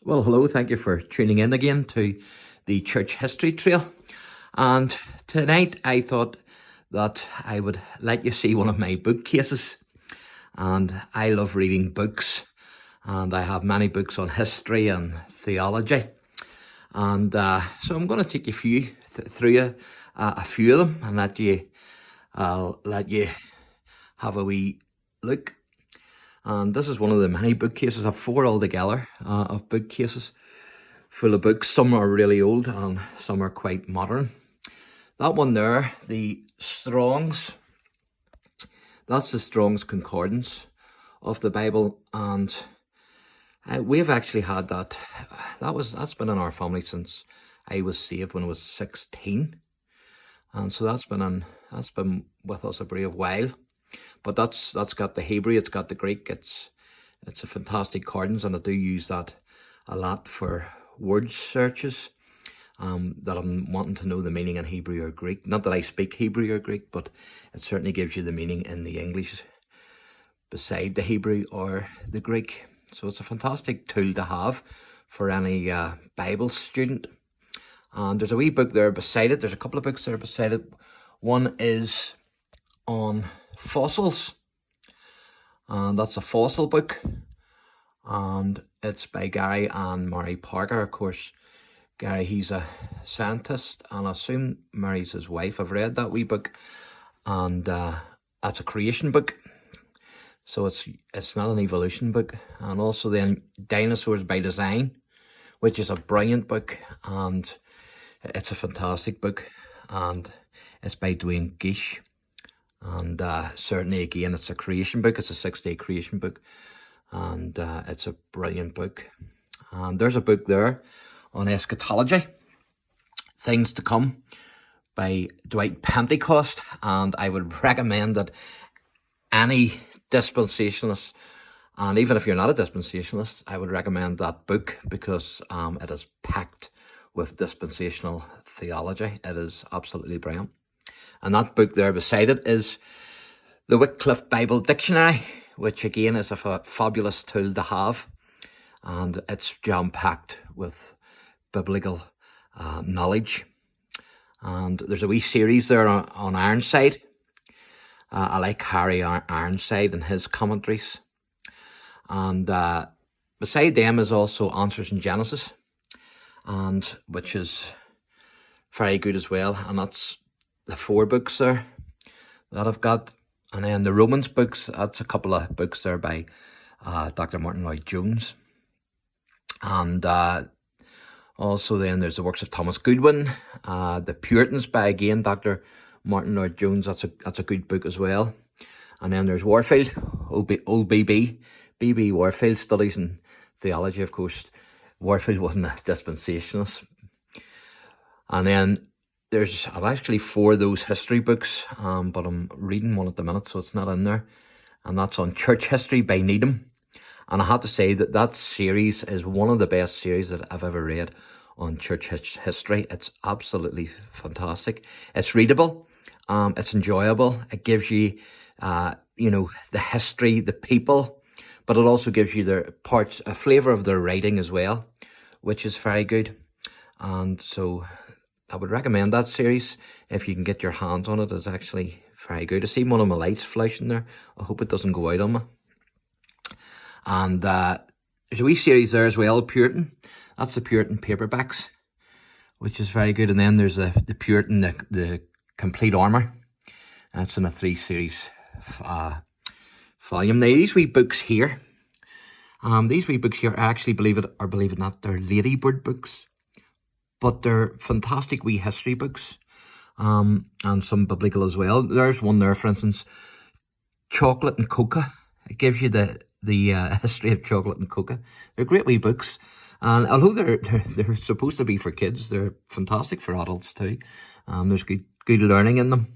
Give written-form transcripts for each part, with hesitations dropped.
Well, hello, thank you for tuning in again to the Church History Trail. And tonight I thought that I would let you see one of my bookcases. And I love reading books, and I have many books on history and theology. And so I'm going to take you through a few of them and I'll let you have a wee look. And this is one of the many bookcases. I have four altogether of bookcases full of books. Some are really old and some are quite modern. That one there, the Strong's, that's the Strong's Concordance of the Bible, and we've actually had that. That's been in our family since I was saved when I was 16, and so that's been with us a brave while. But that's got the Hebrew, it's got the Greek, it's a fantastic concordance, and I do use that a lot for word searches that I'm wanting to know the meaning in Hebrew or Greek. Not that I speak Hebrew or Greek, but it certainly gives you the meaning in the English beside the Hebrew or the Greek. So it's a fantastic tool to have for any Bible student. And there's a wee book there beside it. There's a couple of books there beside it. One is on fossils, and that's a fossil book, and it's by Gary and Mary Parker. Of course, Gary, he's a scientist, and I assume Mary's his wife. I've read that wee book, and that's a creation book, so it's not an evolution book. And also then Dinosaurs by Design, which is a brilliant book, and it's a fantastic book, and it's by Dwayne Gish. And certainly, again, it's a creation book. It's a 6-day creation book. And it's a brilliant book. And there's a book there on eschatology, Things to Come, by Dwight Pentecost. And I would recommend that any dispensationalist, and even if you're not a dispensationalist, I would recommend that book, because it is packed with dispensational theology. It is absolutely brilliant. And that book there beside it is the Wycliffe Bible Dictionary, which again is a fabulous tool to have. And it's jam-packed with biblical knowledge. And there's a wee series there on Ironside. I like Harry Ironside and his commentaries. And beside them is also Answers in Genesis, and which is very good as well. And that's the 4 books there that I've got. And then the Romans books, that's a couple of books there by Dr. Martin Lloyd-Jones. And also then there's the works of Thomas Goodwin, The Puritans by, again, Dr. Martin Lloyd-Jones. That's a good book as well. And then there's Warfield, old BB Warfield, Studies in Theology. Of course, Warfield wasn't a dispensationalist. And then I've actually 4 of those history books, but I'm reading one at the minute, so it's not in there. And that's on Church History by Needham. And I have to say that series is one of the best series that I've ever read on church history. It's absolutely fantastic. It's readable. It's enjoyable. It gives you, the history, the people, but it also gives you a flavour of their writing as well, which is very good. And so I would recommend that series if you can get your hands on it. It's actually very good. I see one of my lights flashing there. I hope it doesn't go out on me. And there's a wee series there as well, Puritan. That's the Puritan paperbacks, which is very good. And then there's the Puritan, the Complete Armour. That's in a 3-series volume. Now, these wee books here, I actually, believe it or not, they're Ladybird books. But they're fantastic wee history books, and some biblical as well. There's one there, for instance, Chocolate and Coca. It gives you the history of chocolate and coca. They're great wee books, and although they're supposed to be for kids, they're fantastic for adults too. There's good learning in them.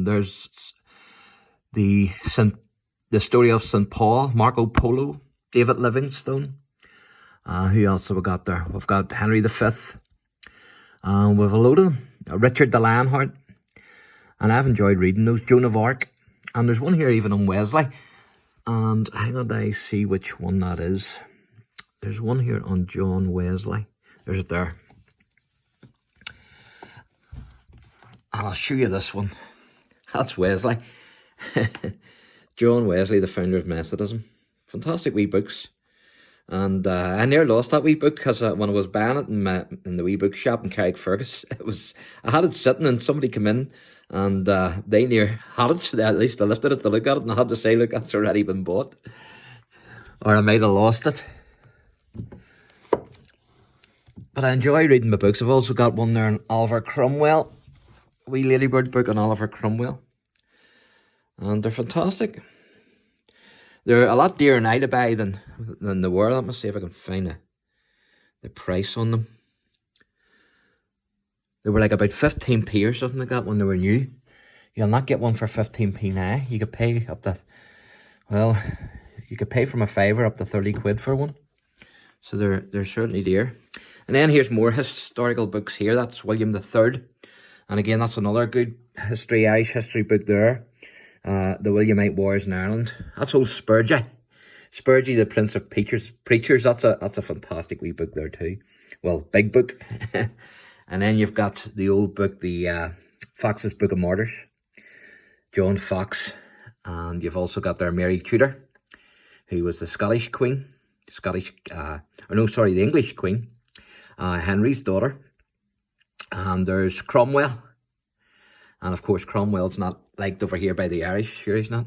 There's the story of St. Paul, Marco Polo, David Livingstone. Who else have we got there? We've got Henry V. With a load of them. Richard the Lionheart. And I've enjoyed reading those. Joan of Arc. And there's one here even on Wesley. And hang on, I see which one that is. There's one here on John Wesley. There's it there. And I'll show you this one. That's Wesley. John Wesley, the founder of Methodism. Fantastic wee books. And I nearly lost that wee book because when I was buying it in the wee book shop in Carrickfergus, I had it sitting and somebody came in and they near had it. At least I lifted it to look at it and I had to say, look, that's already been bought. Or I might have lost it. But I enjoy reading my books. I've also got one there on Oliver Cromwell. A wee Ladybird book on Oliver Cromwell. And they're fantastic. They're a lot dearer now to buy than they were. Let me see if I can find the price on them. They were like about 15p or something like that when they were new. You'll not get one for 15p now. You could pay up to, well, you could pay from a fiver up to 30 quid for one. So they're certainly dear. And then here's more historical books here. That's William III. And again, that's another good Irish history book there. The Williamite Wars in Ireland. That's old Spurgeon. Spurgeon, the Prince of Preachers. That's a fantastic wee book there too. Well, big book. And then you've got the old book, the Fox's Book of Martyrs. John Fox. And you've also got there Mary Tudor, who was the Scottish Queen. The English Queen. Henry's daughter. And there's Cromwell. And of course, Cromwell's not liked over here by the Irish. Sure, he's not.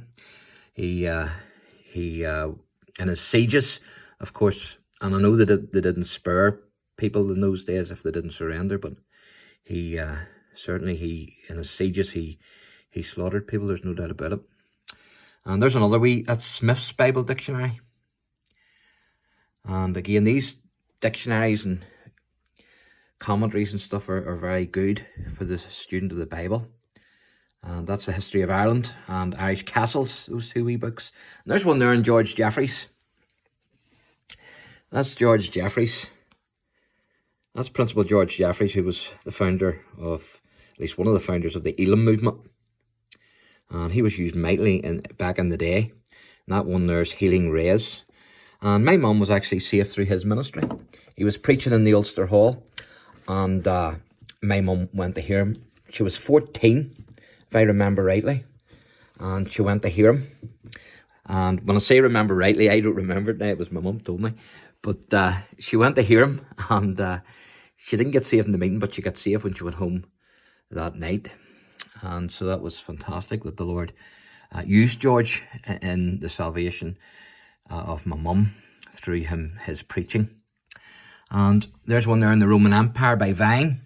He in his sieges, of course, and I know that they didn't spare people in those days if they didn't surrender, but he certainly in his sieges he slaughtered people. There's no doubt about it. And there's another that's Smith's Bible Dictionary. And again, these dictionaries and commentaries and stuff are very good for the student of the Bible. And that's the history of Ireland and Irish castles, those two wee books. And there's one there on George Jeffreys. That's George Jeffreys. That's Principal George Jeffreys, who was the founder of, at least one of the founders of the Elam movement. And he was used mightily back in the day. And that one there's Healing Rays. And my mum was actually saved through his ministry. He was preaching in the Ulster Hall. And my mum went to hear him. She was 14. If I remember rightly, and she went to hear him. And when I say remember rightly, I don't remember it now, it was my mum told me. But she went to hear him, and she didn't get saved in the meeting, but she got saved when she went home that night. And so that was fantastic that the Lord used George in the salvation of my mum through his preaching. And there's one there in the Roman Empire by Vine.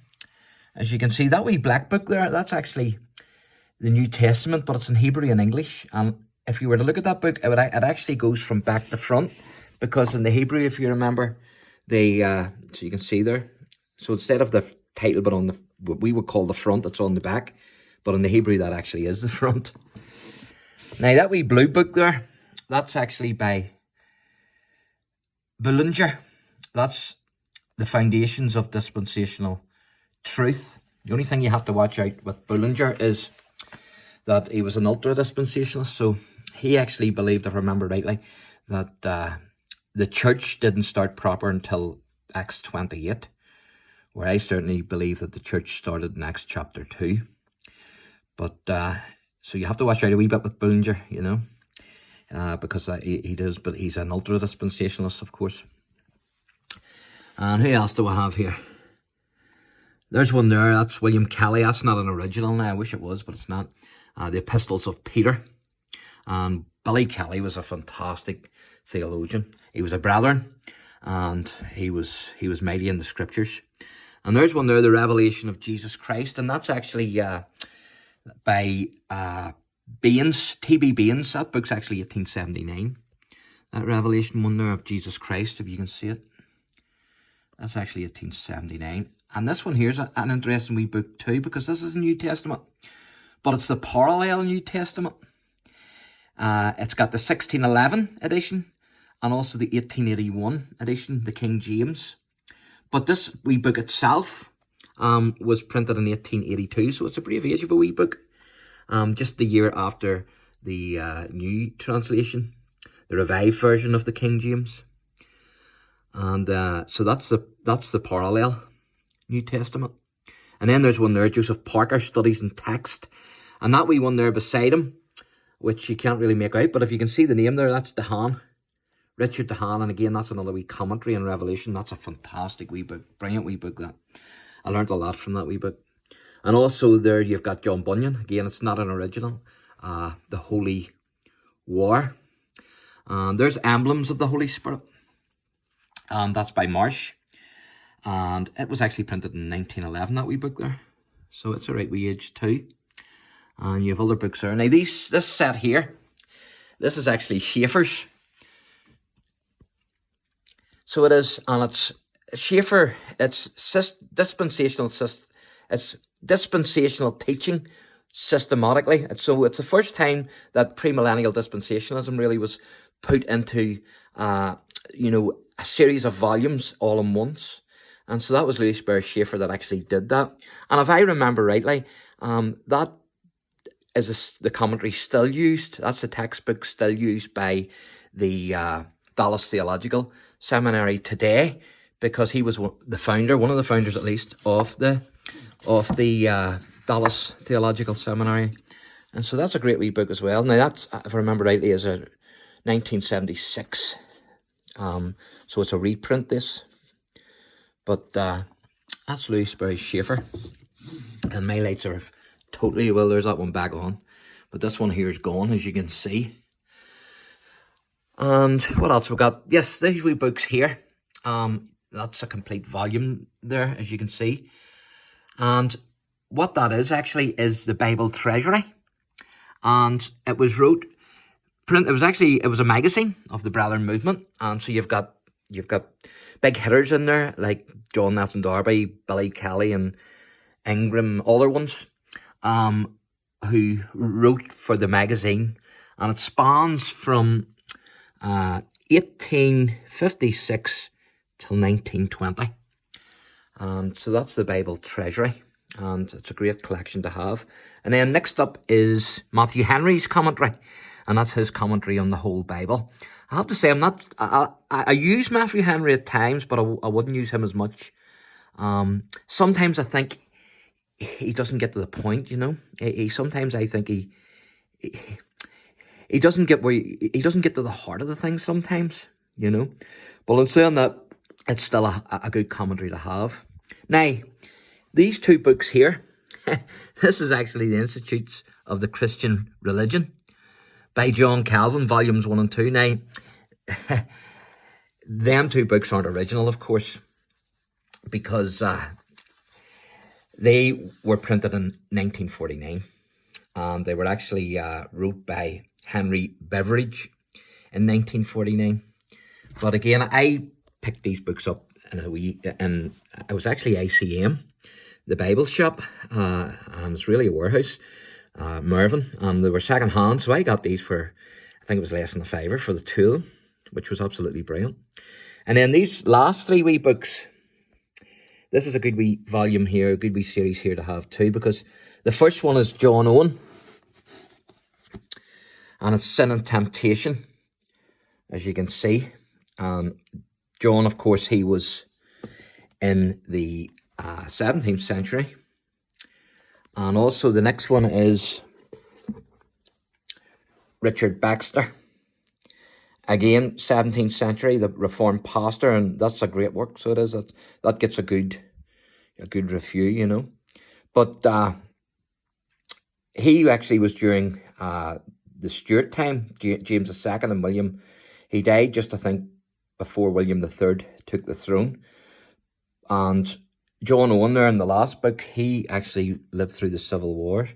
As you can see, that wee black book there, that's actually the New Testament, but it's in Hebrew and English. And if you were to look at that book, it actually goes from back to front, because in the Hebrew, if you remember, so you can see there. So instead of the title, but on what we would call the front, it's on the back. But in the Hebrew, that actually is the front. Now, that wee blue book there, that's actually by Bullinger. That's the Foundations of Dispensational Truth. The only thing you have to watch out with Bullinger is that he was an ultra-dispensationalist. So he actually believed, if I remember rightly, that the church didn't start proper until Acts 28, where I certainly believe that the church started in Acts chapter 2. But so you have to watch out a wee bit with Bullinger, you know, because he does, but he's an ultra-dispensationalist, of course. And who else do I have here? There's one there, that's William Kelly. That's not an original now, I wish it was, but it's not. The Epistles of Peter. And Billy Kelly was a fantastic theologian. He was a brethren, and he was mighty in the scriptures. And there's one there, The Revelation of Jesus Christ, and that's actually by Baines, T.B. Baines. That book's actually 1879. That Revelation one there of Jesus Christ, if you can see it. That's actually 1879. And this one here's an interesting wee book too, because this is a New Testament, but it's the parallel New Testament. It's got the 1611 edition and also the 1881 edition, the King James. But this wee book itself was printed in 1882, so it's a brave age of a wee book. Just the year after the new translation, the revised version of the King James. And so that's the parallel New Testament. And then there's one there, Joseph Parker, Studies in Text. And that wee one there beside him, which you can't really make out, but if you can see the name there, that's DeHaan, Richard DeHaan. And again, that's another wee commentary on Revelation. That's a fantastic wee book, brilliant wee book that. I learned a lot from that wee book. And also there you've got John Bunyan. Again, it's not an original. The Holy War. There's Emblems of the Holy Spirit. That's by Marsh. And it was actually printed in 1911, that wee book there. So it's a right wee age too. And you have other books there. Now this set here, this is actually Schaeffer's. So it is, and it's Schaeffer, it's dispensational teaching systematically. So it's the first time that premillennial dispensationalism really was put into, a series of volumes all in once. And so that was Louis Bear Schaeffer that actually did that. And if I remember rightly, that is the commentary still used. That's the textbook still used by the Dallas Theological Seminary today, because he was one of the founders at least, of the Dallas Theological Seminary. And so that's a great wee book as well. Now that's, if I remember rightly, is a 1976. So it's a reprint, this. But that's Louis Bear Schaeffer. And my lights are totally, well, there's that one back on. But this one here is gone, as you can see. And what else we got? Yes, these wee books here. That's a complete volume there, as you can see. And what that is actually is the Bible Treasury. And it was it was a magazine of the Brethren movement. And so you've got big hitters in there like John Nelson Darby, Billy Kelly, and Ingram, other ones, who wrote for the magazine. And it spans from 1856 till 1920. And so that's the Bible Treasury, and it's a great collection to have. And then next up is Matthew Henry's commentary, and that's his commentary on the whole Bible. I have to say, I use Matthew Henry at times, but I wouldn't use him as much. Sometimes I think he doesn't get to the point, Sometimes I think he doesn't get he doesn't get to the heart of the thing sometimes, But in saying that, it's still a good commentary to have. Now, these two books here, this is actually the Institutes of the Christian Religion by John Calvin, volumes 1 and 2. Now, them two books aren't original, of course, because they were printed in 1949. And they were actually wrote by Henry Beveridge in 1949. But again, I picked these books up and it was actually ICM, the Bible shop, and it's really a warehouse, Mervyn, and they were second hand, so I got these for, I think it was less than $5 for the two of them, which was absolutely brilliant. And then these last three wee books, this is a good wee volume here, a good wee series here to have too, because the first one is John Owen, and it's Sin and Temptation, as you can see. John, of course, he was in the 17th century. And also the next one is Richard Baxter. Again, 17th century, the Reformed pastor, and that's a great work. So it is. That gets a good review, But he actually was during the Stuart time, James II and William. He died just, I think, before William III took the throne. And John Owen there in the last book, he actually lived through the Civil War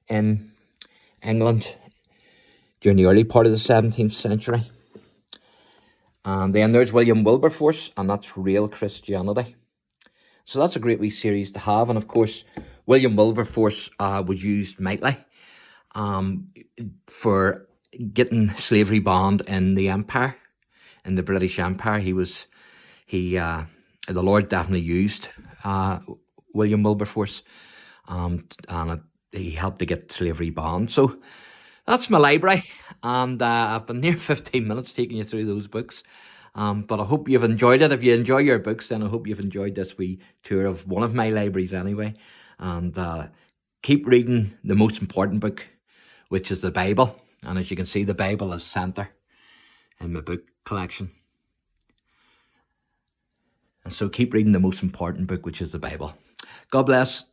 in England during the early part of the 17th century. And then there's William Wilberforce, and that's Real Christianity. So that's a great wee series to have. And of course, William Wilberforce was used mightily for getting slavery banned in the Empire, in the British Empire. The Lord definitely used William Wilberforce, and he helped to get slavery banned. So that's my library, and I've been near 15 minutes taking you through those books. But I hope you've enjoyed it. If you enjoy your books, then I hope you've enjoyed this wee tour of one of my libraries anyway. And keep reading the most important book, which is the Bible. And as you can see, the Bible is centre in my book collection. And so keep reading the most important book, which is the Bible. God bless.